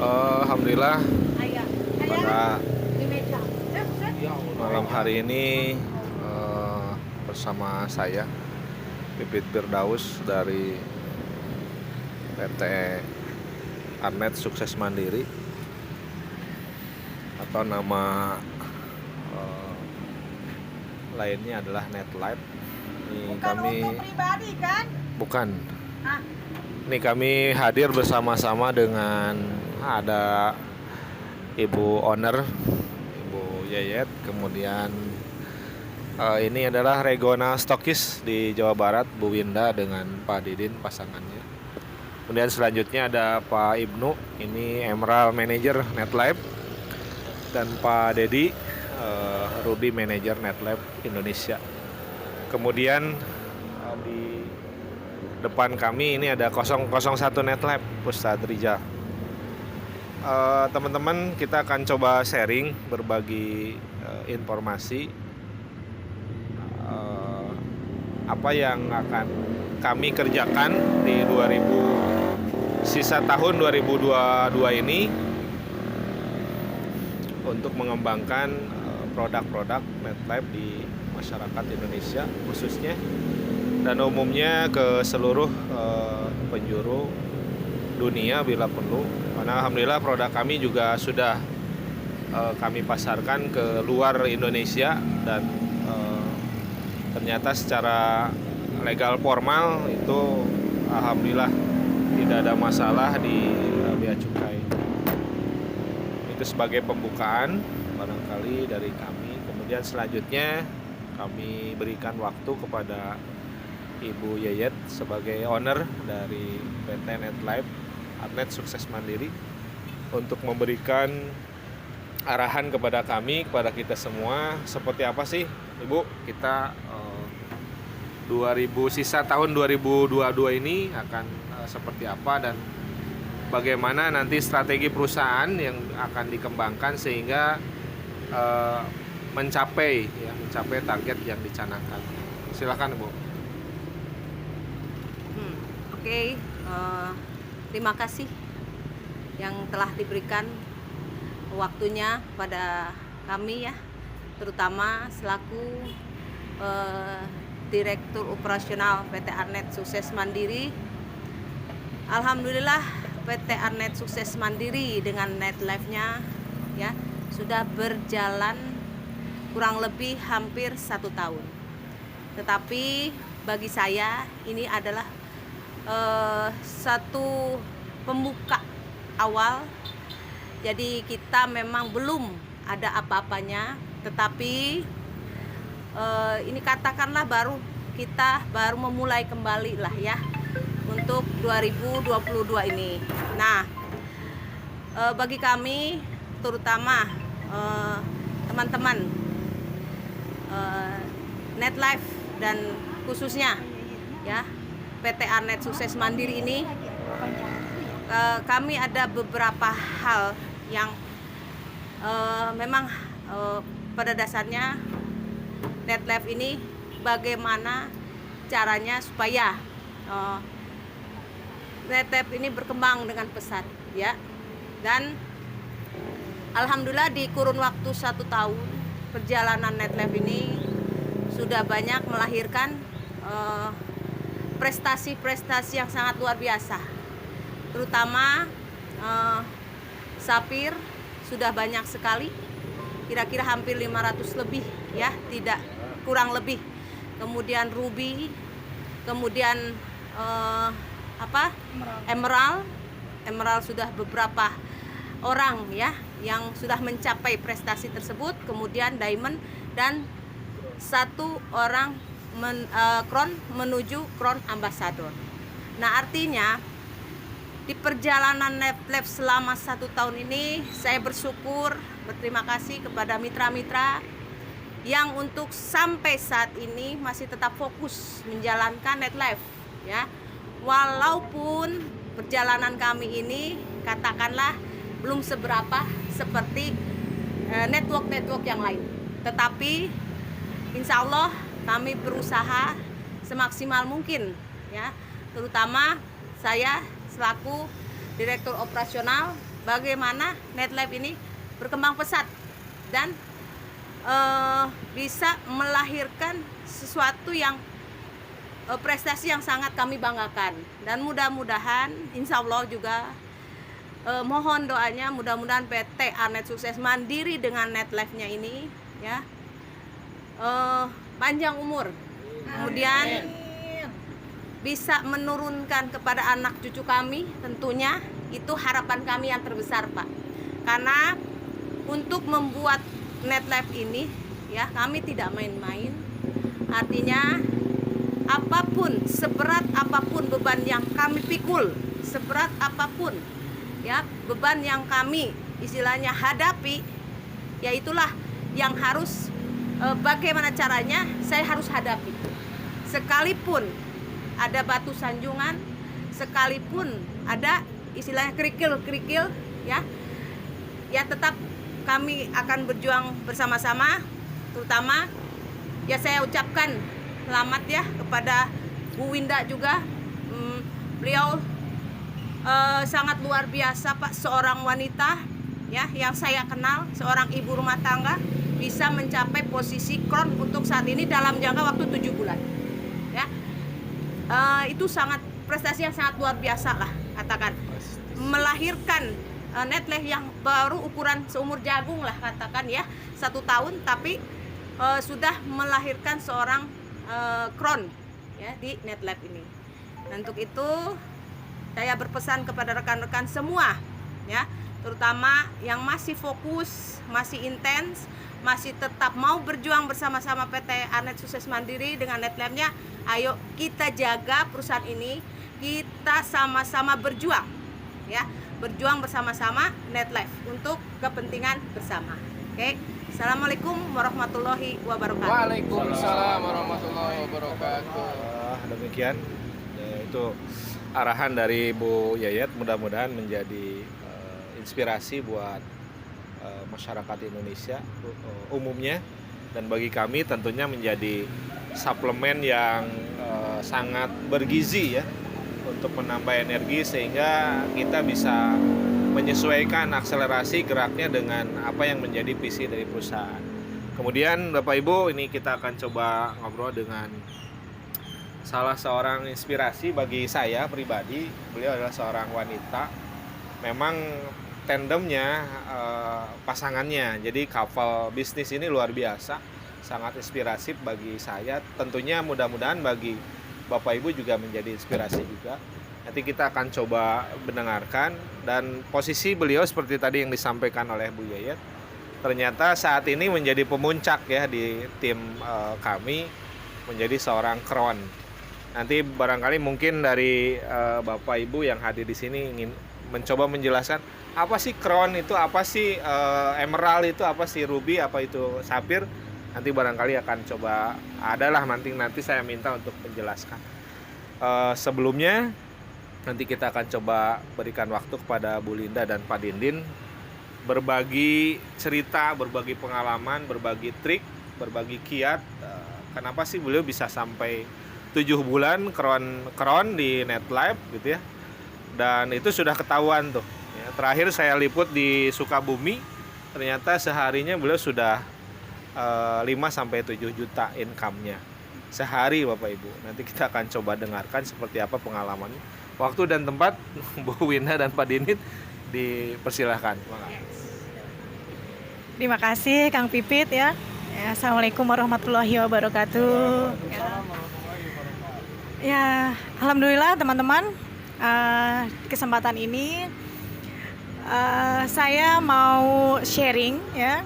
Alhamdulillah pada malam hari ini bersama saya Pipit Firdaus dari PT Arnet Sukses Mandiri atau nama lainnya adalah NetLife. Ini Bukan kami untuk pribadi kan? bukan. Ah. Ini kami hadir bersama-sama dengan ada Ibu Owner, Ibu Yayet, kemudian ini adalah regional stokis di Jawa Barat, Bu Winda dengan Pak Didin pasangannya. Kemudian selanjutnya ada Pak Ibnu, ini Emerald Manager NetLife, dan Pak Dedi, Ruby Manager NetLife Indonesia. Kemudian di depan kami ini ada 001 NetLife Ustadz Rijal. Teman-teman, kita akan coba sharing, berbagi informasi apa yang akan kami kerjakan di sisa tahun 2022 ini untuk mengembangkan produk-produk NetLife di masyarakat Indonesia khususnya dan umumnya ke seluruh penjuru dunia bila perlu. Karena alhamdulillah produk kami juga sudah kami pasarkan ke luar Indonesia dan ternyata secara legal formal itu alhamdulillah tidak ada masalah di bea cukai. Itu sebagai pembukaan barangkali dari kami. Kemudian selanjutnya kami berikan waktu kepada Ibu Yayet sebagai owner dari PT NetLife Arnet Sukses Mandiri untuk memberikan arahan kepada kami, kepada kita semua, seperti apa sih Ibu kita sisa tahun 2022 ini akan seperti apa dan bagaimana nanti strategi perusahaan yang akan dikembangkan sehingga mencapai target yang dicanangkan. Silakan Ibu. Oke, terima kasih yang telah diberikan waktunya pada kami ya, terutama selaku Direktur Operasional PT Arnet Sukses Mandiri. Alhamdulillah PT Arnet Sukses Mandiri dengan NetLife-nya ya sudah berjalan kurang lebih hampir 1 tahun. Tetapi bagi saya ini adalah satu pembuka awal. Jadi kita memang belum ada apa-apanya, tetapi ini katakanlah kita baru memulai kembali lah ya untuk 2022 ini. Nah, bagi kami terutama teman-teman NetLife dan khususnya ya PT Arnet Sukses Mandiri ini, kami ada beberapa hal yang memang pada dasarnya NetLife ini bagaimana caranya supaya NetLife ini berkembang dengan pesat ya. Dan alhamdulillah di kurun waktu 1 tahun perjalanan NetLife ini sudah banyak melahirkan prestasi-prestasi yang sangat luar biasa. Terutama Sapir sudah banyak sekali, kira-kira hampir 500 lebih ya, tidak kurang lebih. Kemudian Ruby, kemudian Emerald sudah beberapa orang ya yang sudah mencapai prestasi tersebut. Kemudian Diamond dan 1 orang Crown menuju Crown Ambassador. Nah, artinya di perjalanan NetLife selama 1 tahun ini saya berterima kasih kepada mitra-mitra yang untuk sampai saat ini masih tetap fokus menjalankan NetLife ya. Walaupun perjalanan kami ini katakanlah belum seberapa seperti network-network yang lain, tetapi insya Allah kami berusaha semaksimal mungkin ya, terutama saya selaku Direktur Operasional, bagaimana NetLife ini berkembang pesat dan bisa melahirkan sesuatu yang prestasi yang sangat kami banggakan. Dan mudah-mudahan insya Allah juga mohon doanya, mudah-mudahan PT Arnet Sukses Mandiri dengan NetLife-nya ini ya panjang umur, kemudian bisa menurunkan kepada anak cucu kami, tentunya itu harapan kami yang terbesar, Pak. Karena untuk membuat NetLife ini ya kami tidak main-main. Artinya apapun, seberat apapun beban yang kami pikul, seberat apapun ya beban yang kami istilahnya hadapi, ya itulah yang harus bagaimana caranya saya harus hadapi. Sekalipun ada batu sanjungan, sekalipun ada istilahnya kerikil-kerikil ya tetap kami akan berjuang bersama-sama. Terutama ya saya ucapkan selamat ya kepada Bu Winda juga. Beliau sangat luar biasa, Pak, seorang wanita ya yang saya kenal, seorang ibu rumah tangga bisa mencapai posisi kron untuk saat ini dalam jangka waktu 7 bulan ya. Itu sangat prestasi yang sangat luar biasa lah, katakan melahirkan NetLife yang baru ukuran seumur jagung lah, katakan ya 1 tahun, tapi sudah melahirkan seorang kron ya di NetLife ini. Dan untuk itu saya berpesan kepada rekan-rekan semua ya, terutama yang masih fokus, masih intens, masih tetap mau berjuang bersama-sama PT Arnet Sukses Mandiri dengan NetLife-nya. Ayo kita jaga perusahaan ini, kita sama-sama berjuang ya, berjuang bersama-sama NetLife untuk kepentingan bersama. Oke. Assalamualaikum warahmatullahi wabarakatuh. Waalaikumsalam warahmatullahi wabarakatuh. Demikian itu arahan dari Bu Yayat, mudah-mudahan menjadi inspirasi buat masyarakat Indonesia umumnya, dan bagi kami tentunya menjadi suplemen yang sangat bergizi ya untuk menambah energi sehingga kita bisa menyesuaikan akselerasi geraknya dengan apa yang menjadi visi dari perusahaan. Kemudian Bapak Ibu, ini kita akan coba ngobrol dengan salah seorang inspirasi bagi saya pribadi. Beliau adalah seorang wanita. Memang tandemnya, pasangannya, jadi couple bisnis ini luar biasa, sangat inspiratif bagi saya. Tentunya mudah-mudahan bagi Bapak Ibu juga menjadi inspirasi juga. Nanti kita akan coba mendengarkan, dan posisi beliau seperti tadi yang disampaikan oleh Bu Yayat, ternyata saat ini menjadi pemuncak ya di tim kami, menjadi seorang kron. Nanti barangkali mungkin dari Bapak Ibu yang hadir di sini ingin mencoba menjelaskan apa sih kron itu, apa sih emerald itu, apa sih ruby, apa itu sapir. Nanti barangkali akan coba adalah nanti saya minta untuk menjelaskan. Sebelumnya nanti kita akan coba berikan waktu kepada Bu Linda dan Pak Dindin berbagi cerita, berbagi pengalaman, berbagi trik, berbagi kiat. Kenapa sih beliau bisa sampai 7 bulan kron di NetLife gitu ya. Dan itu sudah ketahuan tuh ya. Terakhir saya liput di Sukabumi, ternyata seharinya beliau sudah 5-7 juta income-nya sehari, Bapak Ibu. Nanti kita akan coba dengarkan seperti apa pengalamannya. Waktu dan tempat Bu Winda dan Pak Dindin dipersilahkan. Terima kasih Kang Pipit ya. Assalamualaikum warahmatullahi wabarakatuh. Ya, alhamdulillah teman-teman, kesempatan ini saya mau sharing ya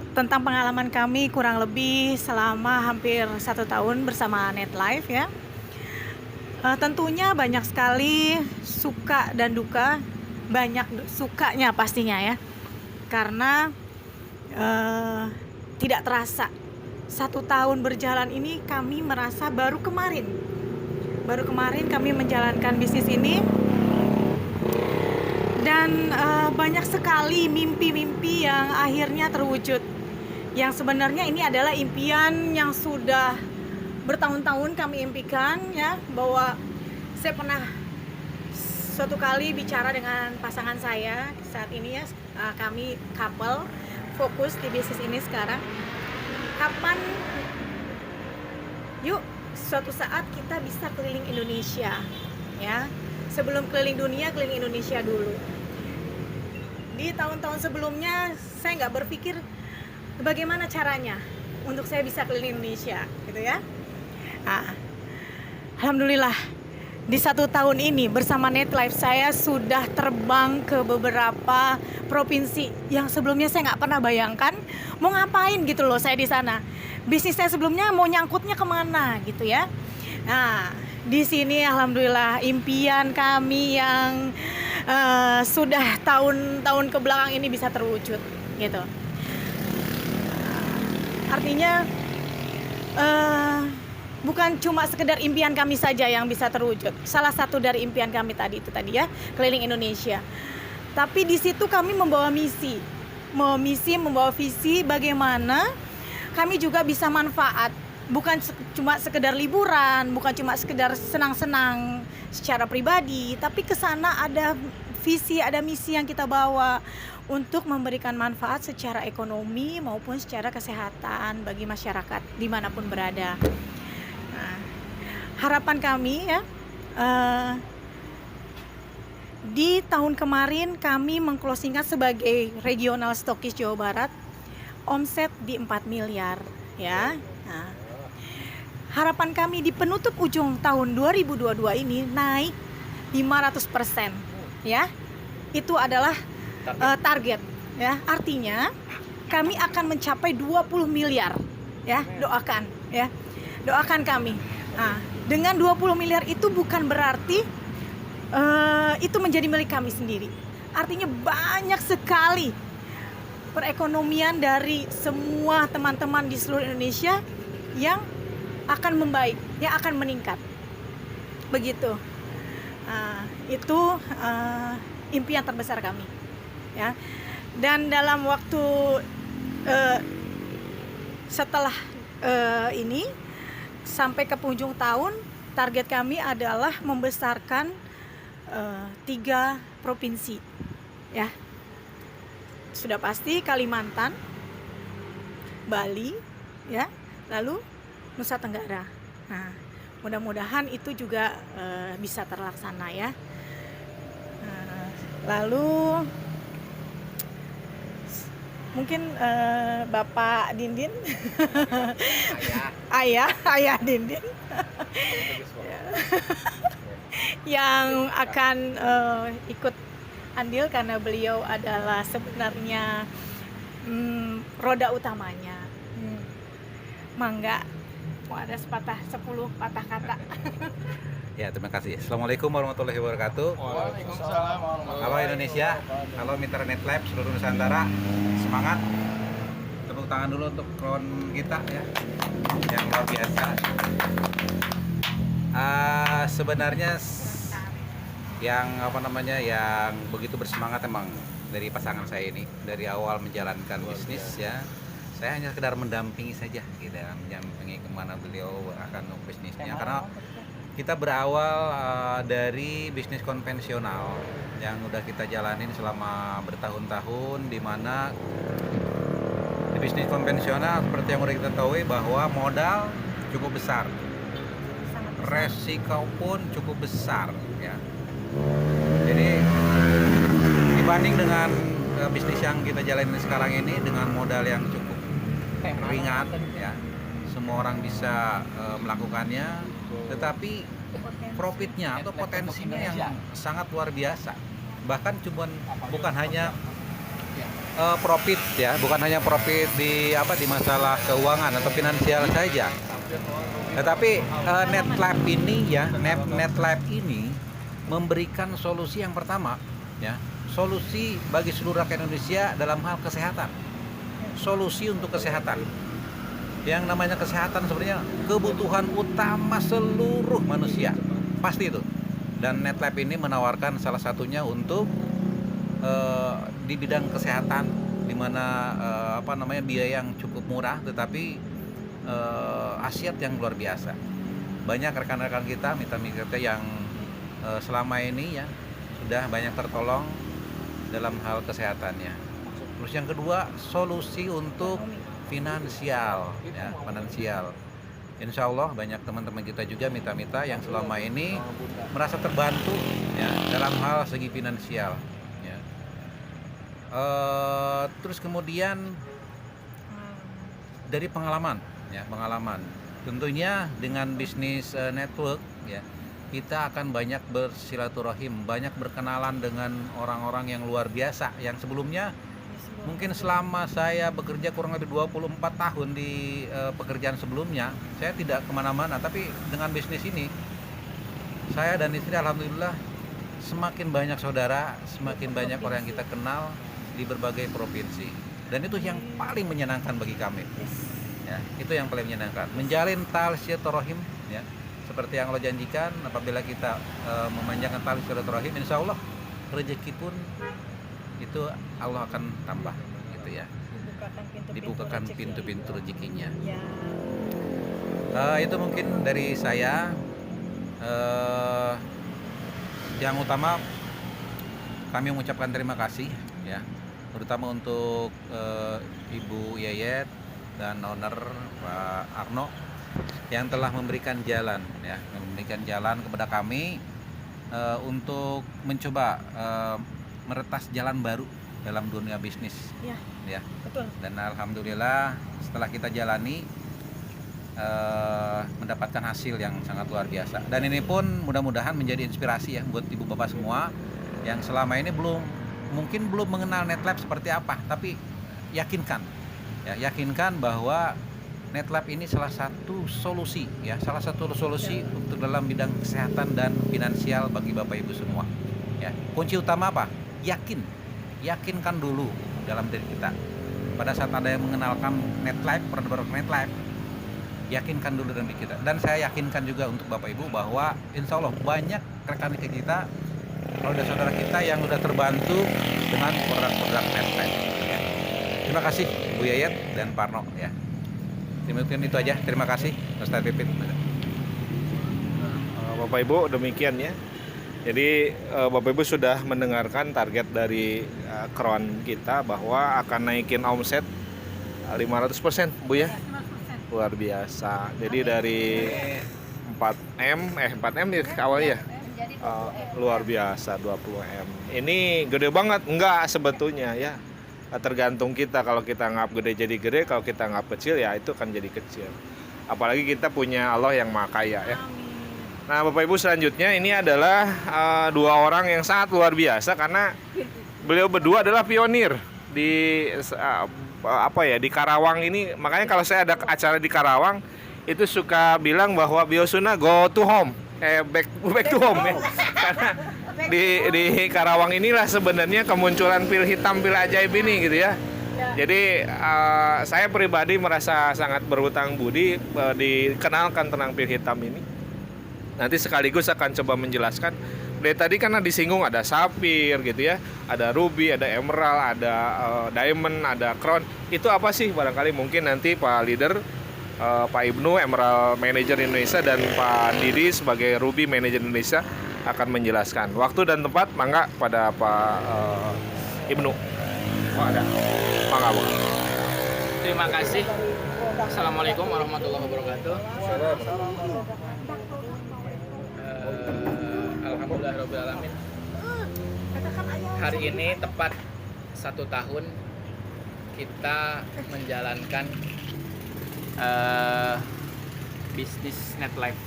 tentang pengalaman kami kurang lebih selama hampir 1 tahun bersama NetLife ya. Tentunya banyak sekali suka dan duka. Banyak sukanya pastinya ya, karena tidak terasa 1 tahun berjalan ini kami merasa baru kemarin kami menjalankan bisnis ini. Dan banyak sekali mimpi-mimpi yang akhirnya terwujud, yang sebenarnya ini adalah impian yang sudah bertahun-tahun kami impikan ya, bahwa saya suatu kali bicara dengan pasangan saya saat ini ya, kami couple fokus di bisnis ini sekarang. Kapan yuk suatu saat kita bisa keliling Indonesia ya. Sebelum keliling dunia, keliling Indonesia dulu. Di tahun-tahun sebelumnya saya nggak berpikir bagaimana caranya untuk saya bisa keliling Indonesia gitu ya. Nah, alhamdulillah di 1 tahun ini bersama Netlife saya sudah terbang ke beberapa provinsi yang sebelumnya saya nggak pernah bayangkan mau ngapain gitu loh saya di sana. Bisnis saya sebelumnya mau nyangkutnya kemana gitu ya. Nah, di sini alhamdulillah impian kami yang sudah tahun-tahun ke belakang ini bisa terwujud gitu. Artinya bukan cuma sekedar impian kami saja yang bisa terwujud. Salah satu dari impian kami tadi ya, keliling Indonesia. Tapi di situ kami membawa misi, membawa visi bagaimana kami juga bisa manfaat. Bukan cuma sekedar liburan, bukan cuma sekedar senang-senang secara pribadi, tapi ke sana ada visi, ada misi yang kita bawa untuk memberikan manfaat secara ekonomi maupun secara kesehatan bagi masyarakat dimanapun berada. Nah, harapan kami ya, di tahun kemarin kami mengclosingkan sebagai regional stokis Jawa Barat omset di 4 miliar ya. Nah, harapan kami di penutup ujung tahun 2022 ini naik 500% ya. Itu adalah target ya. Artinya kami akan mencapai 20 miliar ya. Doakan ya. Doakan kami. Nah, dengan 20 miliar itu bukan berarti itu menjadi milik kami sendiri. Artinya banyak sekali perekonomian dari semua teman-teman di seluruh Indonesia yang akan membaik, yang akan meningkat. Begitu. Itu impian terbesar kami. Ya. Dan dalam waktu setelah ini sampai ke penghujung tahun, target kami adalah membesarkan 3 provinsi. Ya. Sudah pasti Kalimantan, Bali, ya, lalu Nusa Tenggara. Nah, mudah-mudahan itu juga bisa terlaksana ya. Lalu mungkin Bapak Dindin, ayah Dindin, yang akan ikut andil karena beliau adalah sebenarnya roda utamanya. Mangga, mau ada 10 patah kata. Ya, terima kasih. Assalamualaikum warahmatullahi wabarakatuh. Waalaikumsalam warahmatullahi Halo Indonesia, halo Mitra Netlife seluruh Nusantara, semangat. Tepuk tangan dulu untuk kawan kita ya, yang luar biasa. Sebenarnya yang yang begitu bersemangat emang dari pasangan saya ini dari awal menjalankan bisnis ya. Saya hanya sekedar mendampingi saja gitu, mendampingi kemana beliau akan bisnisnya, karena kita berawal dari bisnis konvensional yang udah kita jalanin selama bertahun-tahun, di mana di bisnis konvensional seperti yang udah kita tahu bahwa modal cukup besar, resiko pun cukup besar ya. Jadi dibanding dengan bisnis yang kita jalanin sekarang ini dengan modal yang cukup ringan ya, semua orang bisa melakukannya, tetapi profitnya atau potensinya yang sangat luar biasa. Bahkan bukan hanya profit ya, bukan hanya profit di masalah keuangan atau finansial saja, tetapi Netlife ini memberikan solusi yang pertama ya, solusi bagi seluruh rakyat Indonesia dalam hal kesehatan, solusi untuk kesehatan. Yang namanya kesehatan sebenarnya kebutuhan utama seluruh manusia, pasti itu. Dan Netlife ini menawarkan salah satunya untuk di bidang kesehatan, di mana biaya yang cukup murah, tetapi khasiat yang luar biasa. Banyak rekan-rekan kita, mitra-mitra kita yang selama ini ya sudah banyak tertolong dalam hal kesehatannya. Terus yang kedua, solusi untuk finansial, ya, finansial. Insya Allah banyak teman-teman kita juga mitra-mitra yang selama ini merasa terbantu ya dalam hal segi finansial. Ya. Terus kemudian dari pengalaman, ya pengalaman. Tentunya dengan bisnis network, ya kita akan banyak bersilaturahim, banyak berkenalan dengan orang-orang yang luar biasa yang sebelumnya mungkin selama saya bekerja kurang lebih 24 tahun di pekerjaan sebelumnya saya tidak kemana-mana, tapi dengan bisnis ini saya dan istri alhamdulillah semakin banyak saudara, semakin banyak orang yang kita kenal di berbagai provinsi, dan itu yang paling menyenangkan bagi kami. Ya, itu yang paling menyenangkan, menjalin tali silaturahim, ya seperti yang Allah janjikan. Apabila kita memanjangkan tali silaturahim, insya Allah rezeki pun itu Allah akan tambah, gitu ya. Dibukakan pintu-pintu rezekinya. Itu mungkin dari saya. Yang utama kami mengucapkan terima kasih, ya, terutama untuk Ibu Yayet dan owner Pak Arno yang telah memberikan jalan, ya, memberikan jalan kepada kami untuk mencoba meretas jalan baru dalam dunia bisnis, ya. Betul. Dan alhamdulillah setelah kita jalani mendapatkan hasil yang sangat luar biasa. Dan ini pun mudah-mudahan menjadi inspirasi ya buat ibu bapak semua yang selama ini mungkin belum mengenal NetLab seperti apa, tapi yakinkan bahwa NetLab ini salah satu solusi, ya, salah satu solusi untuk dalam bidang kesehatan dan finansial bagi bapak ibu semua. Ya, kunci utama apa? Yakinkan dulu dalam diri kita. Pada saat ada yang mengenalkan NetLab, produk NetLab, yakinkan dulu dalam diri kita. Dan saya yakinkan juga untuk bapak ibu bahwa insya Allah banyak rekan kita, saudara kita yang sudah terbantu dengan produk NetLab. Ya. Terima kasih Bu Yayet dan Parno, ya. Mungkin itu aja. Terima kasih Ustaz Pipit. Bapak Ibu, demikian ya. Jadi Bapak Ibu sudah mendengarkan target dari Crown kita bahwa akan naikin omset 500%, Bu ya. Luar biasa. Jadi dari 4M di awalnya luar biasa 20M. Ini gede banget enggak sebetulnya ya. Tergantung kita, kalau kita ngap gede jadi gede, kalau kita ngap kecil ya itu kan jadi kecil. Apalagi kita punya Allah yang Maha Kaya ya. Nah, Bapak Ibu, selanjutnya ini adalah dua orang yang sangat luar biasa karena beliau berdua adalah pionir di di Karawang ini. Makanya kalau saya ada acara di Karawang itu suka bilang bahwa Biosuna go to home, back to home ya. Karena di Karawang inilah sebenarnya kemunculan pil hitam, pil ajaib ini gitu ya. Jadi saya pribadi merasa sangat berhutang budi dikenalkan tentang pil hitam ini. Nanti sekaligus akan coba menjelaskan. Dari tadi karena disinggung ada sapphire gitu ya, ada ruby, ada emerald, ada diamond, ada crown. Itu apa sih? Barangkali mungkin nanti Pak Leader, Pak Ibnu Emerald Manager Indonesia dan Pak Didi sebagai Ruby Manager Indonesia akan menjelaskan. Waktu dan tempat mangga pada Pak Ibnu. Oh ada. Mangga, Bang. Terima kasih. Assalamualaikum warahmatullahi wabarakatuh. Alhamdulillahirrahmanirrahim. Hari ini tepat 1 tahun kita menjalankan bisnis NetLab.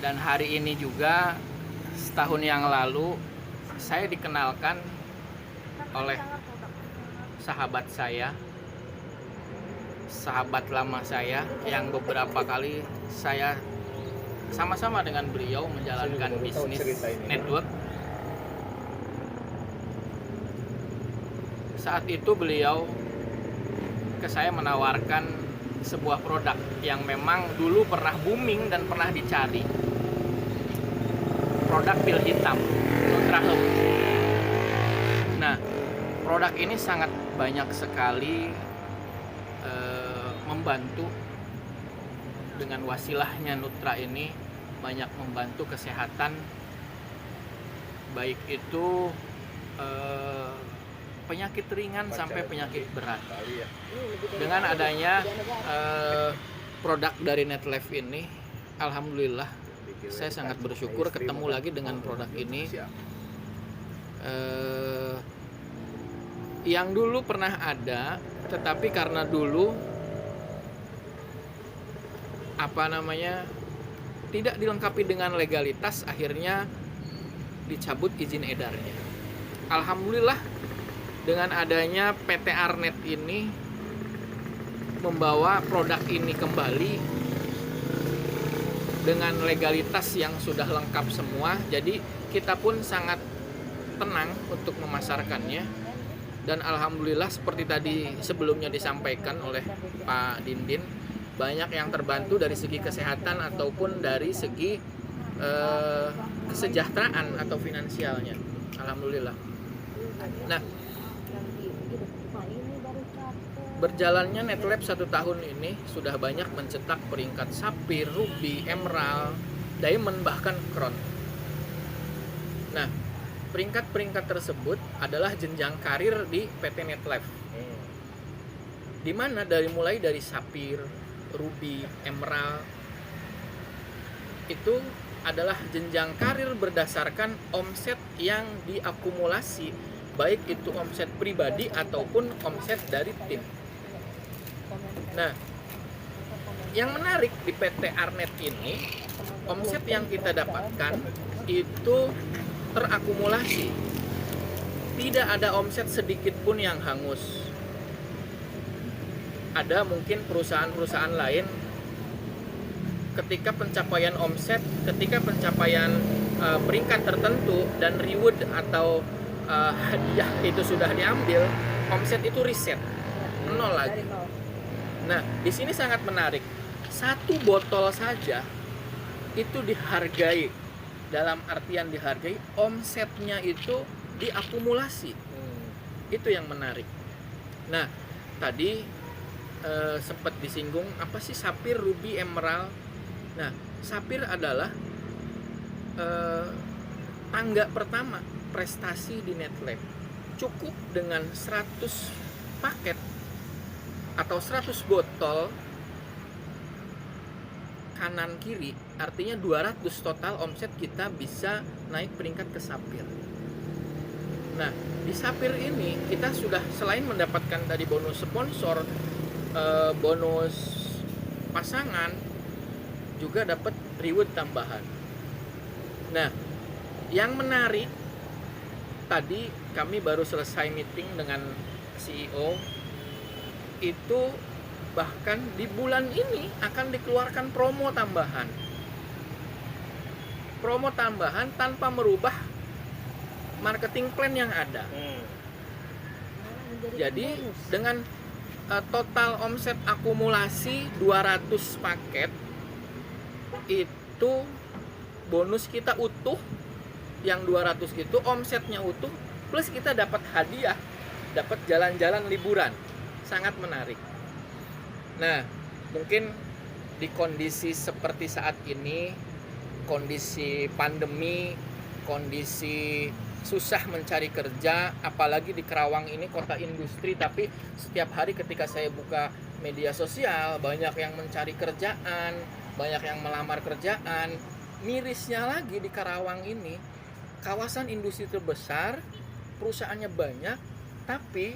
Dan hari ini juga setahun yang lalu saya dikenalkan oleh sahabat saya, sahabat lama saya yang beberapa kali saya sama-sama dengan beliau menjalankan bisnis network. Saat itu beliau ke saya menawarkan sebuah produk yang memang dulu pernah booming dan pernah dicari. Produk pil hitam, Nutrahub. Nah, produk ini sangat banyak sekali membantu. Dengan wasilahnya Nutra ini banyak membantu kesehatan baik itu penyakit ringan sampai penyakit berat. Dengan adanya produk dari NetLife ini, alhamdulillah saya sangat bersyukur ketemu lagi dengan produk ini. Yang dulu pernah ada, tetapi karena dulu tidak dilengkapi dengan legalitas, akhirnya dicabut izin edarnya. Alhamdulillah dengan adanya PT Arnet ini membawa produk ini kembali dengan legalitas yang sudah lengkap semua. Jadi kita pun sangat tenang untuk memasarkannya. Dan alhamdulillah seperti tadi sebelumnya disampaikan oleh Pak Dindin, banyak yang terbantu dari segi kesehatan ataupun dari segi kesejahteraan atau finansialnya. Alhamdulillah. Nah, berjalannya NetLife 1 tahun ini sudah banyak mencetak peringkat sapphire, ruby, emerald, diamond, bahkan crown. Nah, peringkat-peringkat tersebut adalah jenjang karir di PT NetLife. Di mana mulai dari sapphire, ruby, emerald itu adalah jenjang karir berdasarkan omset yang diakumulasi, baik itu omset pribadi ataupun omset dari tim. Nah, yang menarik di PT Arnet ini, omset yang kita dapatkan itu terakumulasi. Tidak ada omset sedikit pun yang hangus. Ada mungkin perusahaan-perusahaan lain ketika pencapaian omset, ketika pencapaian peringkat tertentu dan reward atau hadiah itu sudah diambil, omset itu reset, nol lagi. Nah, di sini sangat menarik. 1 botol saja itu dihargai, dalam artian dihargai, omsetnya itu diakumulasi. Itu yang menarik. Nah, tadi sempat disinggung apa sih sapphire, ruby, emerald. Nah, sapphire adalah tangga pertama prestasi di NetLife. Cukup dengan 100 paket atau 100 botol kanan kiri, artinya 200 total omset kita bisa naik peringkat ke sapphire. Nah, di sapphire ini kita sudah selain mendapatkan tadi bonus sponsor, bonus pasangan, juga dapat reward tambahan. Nah, yang menarik tadi kami baru selesai meeting dengan CEO, itu bahkan di bulan ini akan dikeluarkan promo tambahan. Promo tambahan tanpa merubah marketing plan yang ada. Jadi dengan total omset akumulasi 200 paket, itu bonus kita utuh, yang 200 itu omsetnya utuh, plus kita dapat hadiah, dapat jalan-jalan liburan. Sangat menarik. Nah, mungkin di kondisi seperti saat ini, kondisi pandemi, kondisi susah mencari kerja, apalagi di Kerawang ini kota industri, tapi setiap hari ketika saya buka media sosial, banyak yang mencari kerjaan, banyak yang melamar kerjaan. Mirisnya lagi di Karawang ini, kawasan industri terbesar, perusahaannya banyak, tapi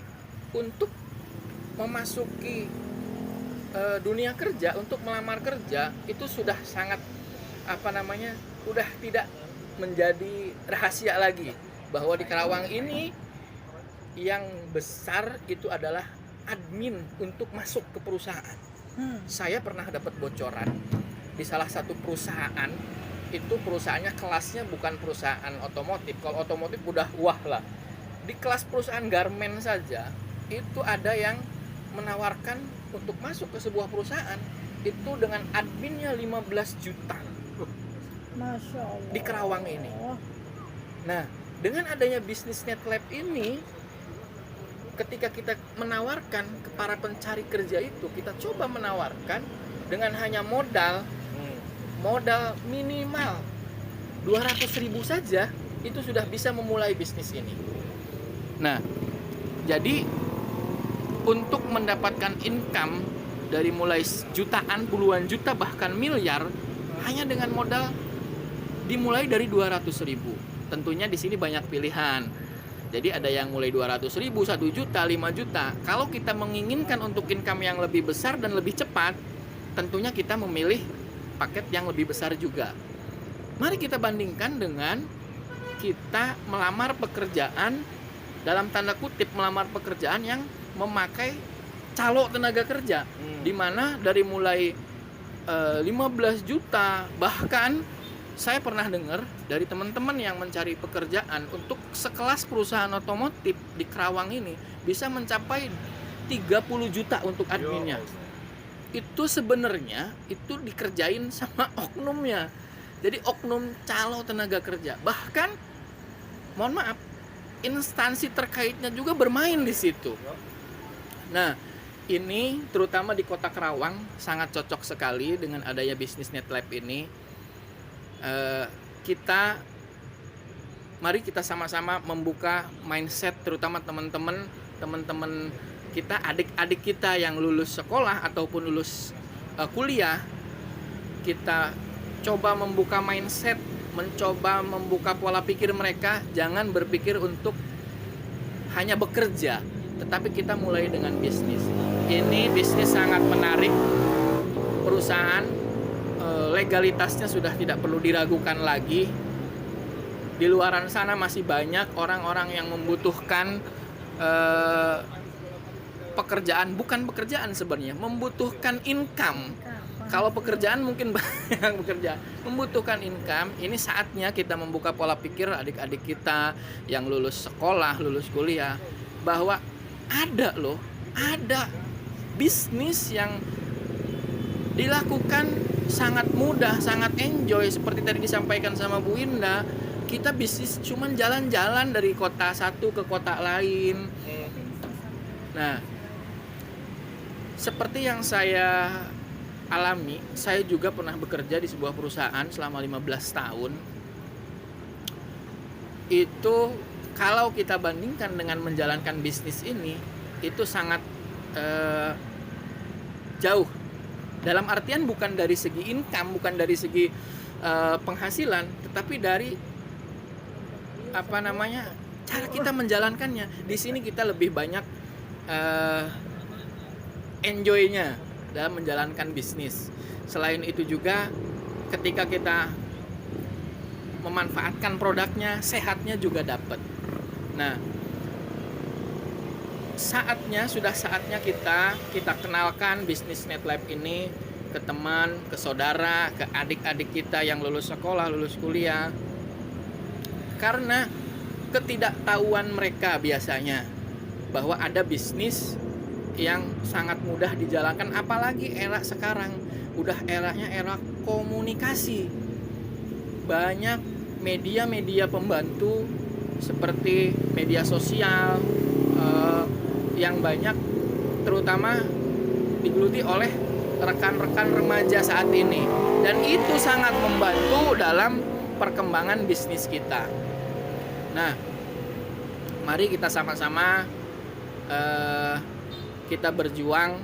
untuk memasuki dunia kerja, untuk melamar kerja itu sudah sangat udah tidak menjadi rahasia lagi bahwa di Karawang ini yang besar itu adalah admin untuk masuk ke perusahaan. Saya pernah dapat bocoran di salah satu perusahaan, itu perusahaannya kelasnya bukan perusahaan otomotif. Kalau otomotif udah wah lah. Di kelas perusahaan garmen saja itu ada yang menawarkan untuk masuk ke sebuah perusahaan itu dengan adminnya 15 juta. Masya Allah. Di Kerawang ini. Nah, dengan adanya bisnis NetLife ini, ketika kita menawarkan ke para pencari kerja itu, kita coba menawarkan dengan hanya modal minimal 200.000 saja, itu sudah bisa memulai bisnis ini. Nah, jadi untuk mendapatkan income dari mulai jutaan, puluhan juta, bahkan miliar hanya dengan modal dimulai dari 200.000. Tentunya di sini banyak pilihan. Jadi ada yang mulai 200.000, 1 juta, 5 juta. Kalau kita menginginkan untuk income yang lebih besar dan lebih cepat, tentunya kita memilih paket yang lebih besar juga. Mari kita bandingkan dengan kita melamar pekerjaan, dalam tanda kutip melamar pekerjaan yang memakai calo tenaga kerja, di mana dari mulai 15 juta, bahkan saya pernah dengar dari teman-teman yang mencari pekerjaan untuk sekelas perusahaan otomotif di Kerawang ini bisa mencapai 30 juta untuk adminnya. Itu sebenarnya itu dikerjain sama oknumnya. Jadi oknum calo tenaga kerja. Bahkan mohon maaf, instansi terkaitnya juga bermain di situ. Nah, ini terutama di Kota Kerawang sangat cocok sekali dengan adanya bisnis NetLab ini. Mari kita sama-sama membuka mindset, terutama teman-teman kita, adik-adik kita yang lulus sekolah ataupun lulus kuliah. Kita coba membuka mindset, mencoba membuka pola pikir mereka, jangan berpikir untuk hanya bekerja, tetapi kita mulai dengan bisnis. Ini bisnis sangat menarik. Perusahaan legalitasnya sudah tidak perlu diragukan lagi. Di luaran sana masih banyak orang-orang yang membutuhkan pekerjaan, bukan pekerjaan sebenarnya, membutuhkan income. Kalau pekerjaan mungkin banyak bekerja, membutuhkan income. Ini saatnya kita membuka pola pikir adik-adik kita yang lulus sekolah, lulus kuliah, bahwa ada bisnis yang dilakukan sangat mudah, sangat enjoy. Seperti tadi disampaikan sama Bu Indah, kita bisnis cuman jalan-jalan dari kota satu ke kota lain. Nah, seperti yang saya alami, saya juga pernah bekerja di sebuah perusahaan selama 15 tahun. Itu kalau kita bandingkan dengan menjalankan bisnis ini, itu sangat jauh. Dalam artian bukan dari segi income, bukan dari segi penghasilan, tetapi dari cara kita menjalankannya. Di sini kita lebih banyak enjoy-nya dalam menjalankan bisnis. Selain itu juga ketika kita memanfaatkan produknya, sehatnya juga dapat. Nah, sudah saatnya kita kenalkan bisnis NetLab ini ke teman, ke saudara, ke adik-adik kita yang lulus sekolah, lulus kuliah. Karena ketidaktahuan mereka biasanya bahwa ada bisnis yang sangat mudah dijalankan, apalagi era sekarang udah eranya era komunikasi. Banyak media-media pembantu seperti media sosial yang banyak terutama digeluti oleh rekan-rekan remaja saat ini, dan itu sangat membantu dalam perkembangan bisnis kita. Nah, mari kita sama-sama kita berjuang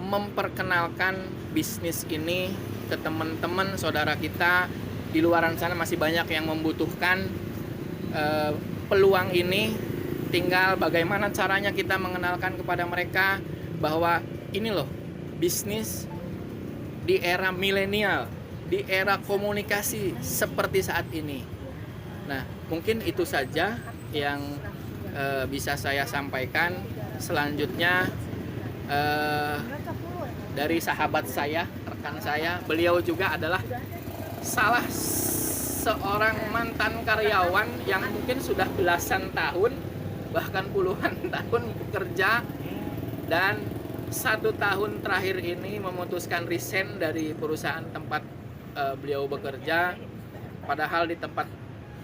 memperkenalkan bisnis ini ke teman-teman saudara kita. Di luaran sana masih banyak yang membutuhkan peluang ini. Tinggal bagaimana caranya kita mengenalkan kepada mereka bahwa ini loh bisnis di era milenial, di era komunikasi seperti saat ini. Nah, mungkin itu saja yang bisa saya sampaikan. Selanjutnya dari sahabat saya, rekan saya, beliau juga adalah salah seorang mantan karyawan yang mungkin sudah belasan tahun, bahkan puluhan tahun bekerja, dan 1 tahun terakhir ini memutuskan resign dari perusahaan tempat beliau bekerja. Padahal di tempat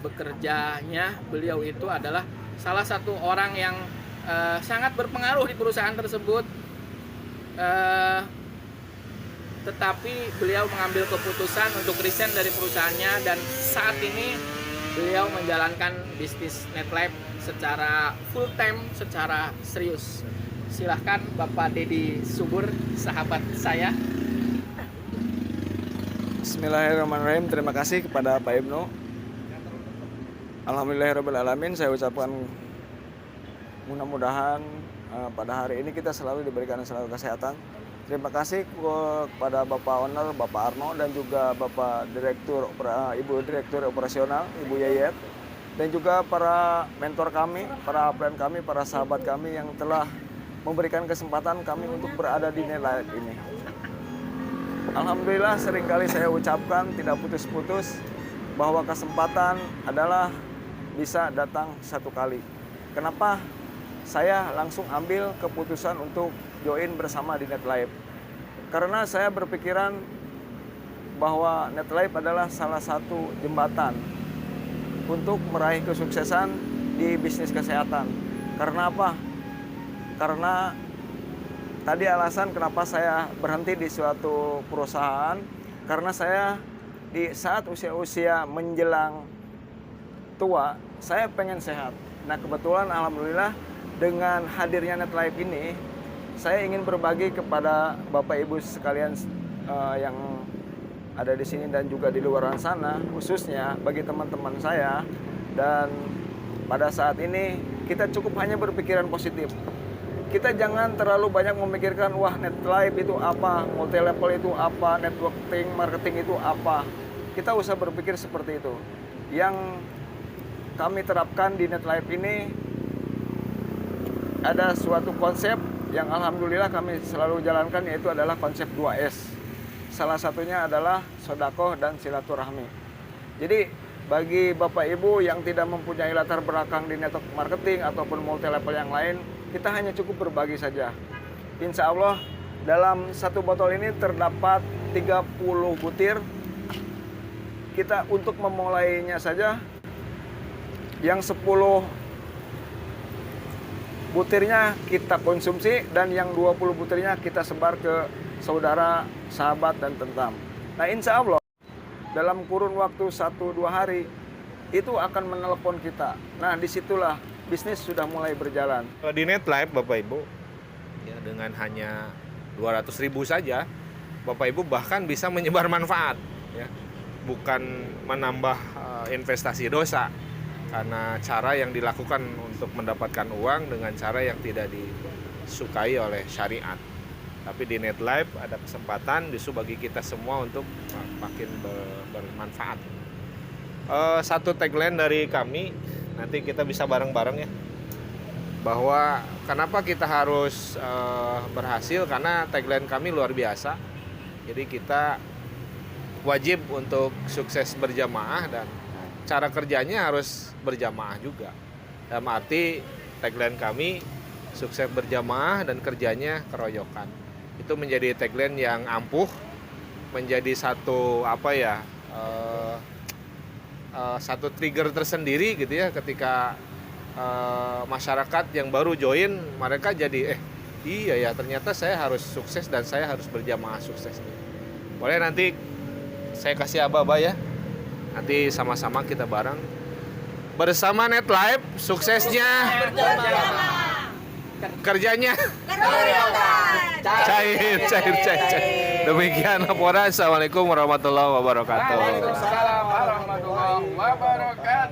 bekerjanya beliau itu adalah salah satu orang yang sangat berpengaruh di perusahaan tersebut, tetapi beliau mengambil keputusan untuk resign dari perusahaannya, dan saat ini beliau menjalankan bisnis Netlife secara full time, secara serius. Silahkan Bapak Dedi Subur, sahabat saya. Bismillahirrahmanirrahim. Terima kasih kepada Pak Ibnu. Alhamdulillahirrahmanirrahim. Saya ucapkan mudah-mudahan pada hari ini kita selalu diberikan selalu kesehatan. Terima kasih kepada Bapak Owner, Bapak Arno, dan juga Bapak Direktur, Ibu Direktur Operasional, Ibu Yayet, dan juga para mentor kami, para upline kami, para sahabat kami yang telah memberikan kesempatan kami untuk berada di Netlife ini. Alhamdulillah seringkali saya ucapkan tidak putus-putus bahwa kesempatan adalah bisa datang satu kali. Kenapa saya langsung ambil keputusan untuk join bersama di Netlife? Karena saya berpikiran bahwa Netlife adalah salah satu jembatan untuk meraih kesuksesan di bisnis kesehatan. Karena apa? Karena tadi alasan kenapa saya berhenti di suatu perusahaan, karena saya di saat usia-usia menjelang tua, saya pengen sehat. Nah kebetulan alhamdulillah dengan hadirnya Netlife ini, saya ingin berbagi kepada Bapak Ibu sekalian yang ada di sini dan juga di luar sana, khususnya bagi teman-teman saya. Dan pada saat ini kita cukup hanya berpikiran positif. Kita jangan terlalu banyak memikirkan, wah Netlife itu apa, multi level itu apa, networking, marketing itu apa. Kita usah berpikir seperti itu. Yang kami terapkan di Netlife ini ada suatu konsep yang alhamdulillah kami selalu jalankan, yaitu adalah konsep 2S. Salah satunya adalah sedekah dan silaturahmi. Jadi bagi Bapak Ibu yang tidak mempunyai latar belakang di network marketing ataupun multi level yang lain, kita hanya cukup berbagi saja. Insya Allah dalam satu botol ini terdapat 30 butir. Kita untuk memulainya saja, yang 10 butirnya kita konsumsi dan yang 20 butirnya kita sebar ke saudara, sahabat, dan tentam. Nah insya Allah dalam kurun waktu 1-2 hari itu akan menelpon kita. Nah disitulah bisnis sudah mulai berjalan. Di Netlife Bapak Ibu, ya, dengan hanya 200.000 saja, Bapak Ibu bahkan bisa menyebar manfaat, ya, bukan menambah investasi dosa. Karena cara yang dilakukan untuk mendapatkan uang dengan cara yang tidak disukai oleh syariat. Tapi di Netlife ada kesempatan justru bagi kita semua untuk makin bermanfaat. Satu tagline dari kami, nanti kita bisa bareng-bareng ya, bahwa kenapa kita harus berhasil, karena tagline kami luar biasa. Jadi kita wajib untuk sukses berjamaah dan cara kerjanya harus berjamaah juga. Dalam arti tagline kami sukses berjamaah dan kerjanya keroyokan. Itu menjadi tagline yang ampuh, menjadi satu satu trigger tersendiri gitu ya, ketika masyarakat yang baru join, mereka jadi iya ya ternyata saya harus sukses dan saya harus berjamaah sukses. Boleh nanti saya kasih aba-aba ya. Nanti sama-sama kita bareng bersama Netlife, suksesnya kerjanya cair. Demikian laporan. Assalamualaikum warahmatullahi wabarakatuh. Waalaikumsalam warahmatullahi wabarakatuh.